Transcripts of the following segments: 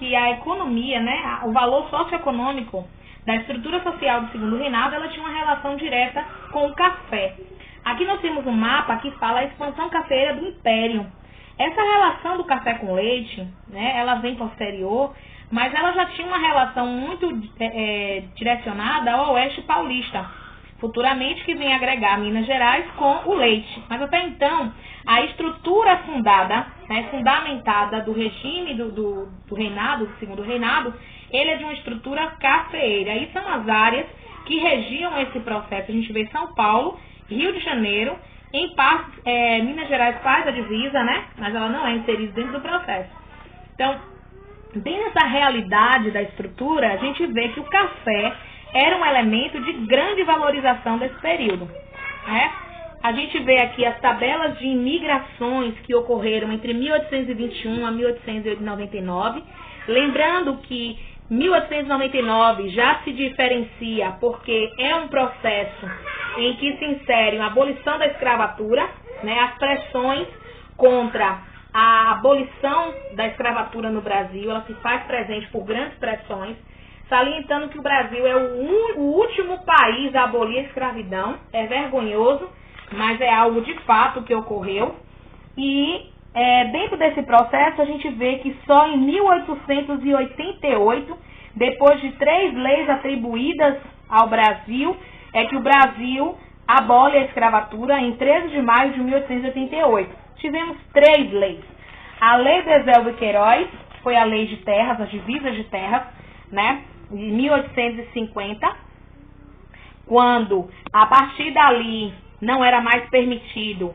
que a economia, né, o valor socioeconômico da estrutura social do segundo reinado, ela tinha uma relação direta com o café. Aqui nós temos um mapa que fala a expansão cafeeira do Império. Essa relação do café com leite, né, ela vem posterior, mas ela já tinha uma relação muito direcionada ao oeste paulista, futuramente que vem agregar Minas Gerais com o leite. Mas até então, a estrutura fundada, né, fundamentada do regime do reinado, do segundo reinado, ele é de uma estrutura cafeeira. Aí são as áreas que regiam esse processo. A gente vê São Paulo, Rio de Janeiro, em parte, Minas Gerais faz a divisa, né? Mas ela não é inserida dentro do processo. Então, dentro dessa realidade da estrutura, a gente vê que o café era um elemento de grande valorização desse período, né? A gente vê aqui as tabelas de imigrações que ocorreram entre 1821 a 1899, lembrando que 1899 já se diferencia porque é um processo em que se insere a abolição da escravatura, né, as pressões contra a abolição da escravatura no Brasil, ela se faz presente por grandes pressões, salientando que o Brasil é o último país a abolir a escravidão. É vergonhoso, mas é algo de fato que ocorreu. E dentro desse processo a gente vê que só em 1888, depois de 3 leis atribuídas ao Brasil, é que o Brasil abole a escravatura em 13 de maio de 1888. Tivemos 3 leis. A Lei de Eusébio Queiroz foi a lei de terras, as divisas de terras, né, de 1850, quando a partir dali não era mais permitido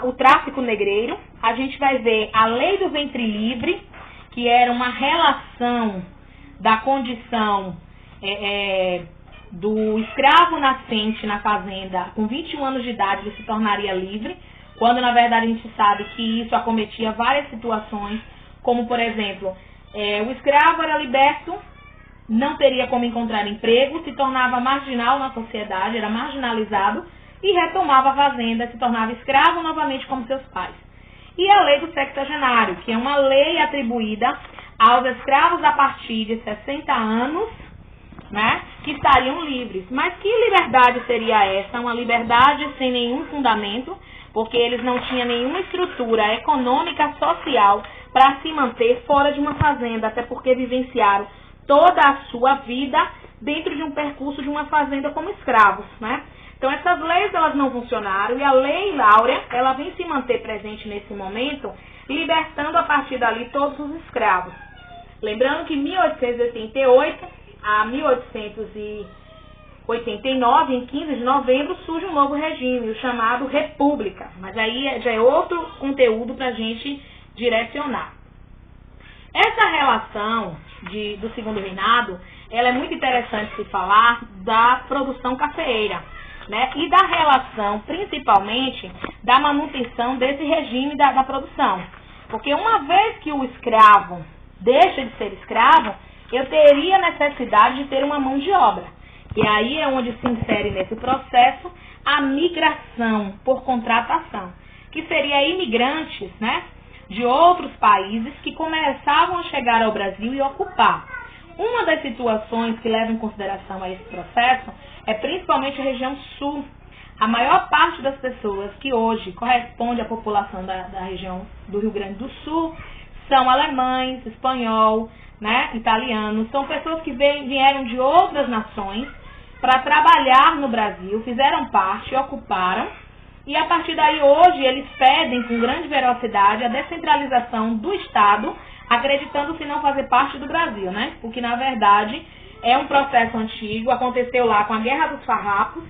o tráfico negreiro. A gente vai ver a Lei do Ventre Livre, que era uma relação da condição do escravo nascente na fazenda, com 21 anos de idade ele se tornaria livre, quando na verdade a gente sabe que isso acometia várias situações, como por exemplo, o escravo era liberto, não teria como encontrar emprego, se tornava marginal na sociedade, era marginalizado e retomava a fazenda, se tornava escravo novamente como seus pais. E a lei do sexagenário, que é uma lei atribuída aos escravos a partir de 60 anos, né, que estariam livres. Mas que liberdade seria essa? Uma liberdade sem nenhum fundamento, porque eles não tinham nenhuma estrutura econômica, social, para se manter fora de uma fazenda, até porque vivenciaram toda a sua vida dentro de um percurso de uma fazenda como escravos, né? Então essas leis elas não funcionaram e a Lei Áurea ela vem se manter presente nesse momento, libertando a partir dali todos os escravos. Lembrando que em 1888 a 1889, em 15 de novembro, surge um novo regime, o chamado República. Mas aí já é outro conteúdo para a gente direcionar. Essa relação do segundo reinado, ela é muito interessante se falar da produção cafeeira, né? E da relação, principalmente, da manutenção desse regime da produção. Porque uma vez que o escravo deixa de ser escravo, eu teria necessidade de ter uma mão de obra. E aí é onde se insere nesse processo a migração por contratação, que seria imigrantes, né, de outros países que começavam a chegar ao Brasil e ocupar. Uma das situações que leva em consideração a esse processo é principalmente a região sul. A maior parte das pessoas que hoje corresponde à população da região do Rio Grande do Sul são alemães, espanhol, né, italianos, são pessoas que vieram de outras nações para trabalhar no Brasil, fizeram parte, ocuparam, e a partir daí hoje eles pedem com grande velocidade a descentralização do Estado, acreditando-se não fazer parte do Brasil, né? Porque na verdade é um processo antigo, aconteceu lá com a Guerra dos Farrapos,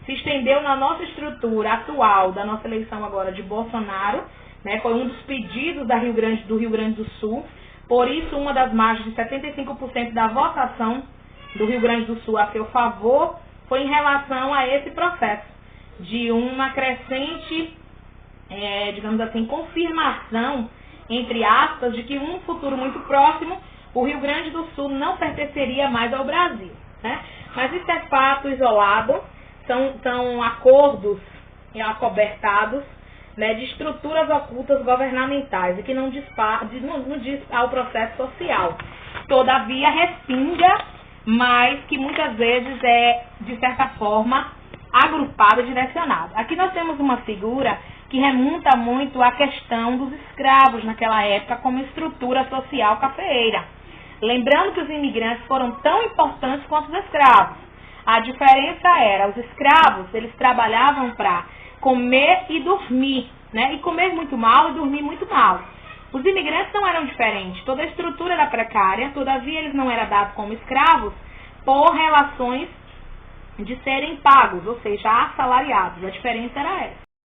se estendeu na nossa estrutura atual da nossa eleição agora de Bolsonaro, né? Foi um dos pedidos do Rio Grande do Sul. Por isso, uma das margens de 75% da votação do Rio Grande do Sul a seu favor foi em relação a esse processo de uma crescente, digamos assim, confirmação, entre aspas, de que em um futuro muito próximo o Rio Grande do Sul não pertenceria mais ao Brasil, né? Mas isso é fato isolado, são acordos acobertados, né, de estruturas ocultas governamentais e que não diz ao processo social. Todavia, respinga, mas que muitas vezes é, de certa forma, agrupado e direcionado. Aqui nós temos uma figura que remonta muito à questão dos escravos naquela época como estrutura social cafeeira. Lembrando que os imigrantes foram tão importantes quanto os escravos. A diferença era, os escravos, eles trabalhavam para comer e dormir, né? E comer muito mal e dormir muito mal. Os imigrantes não eram diferentes. Toda a estrutura era precária, todavia eles não eram dados como escravos por relações de serem pagos, ou seja, assalariados. A diferença era essa.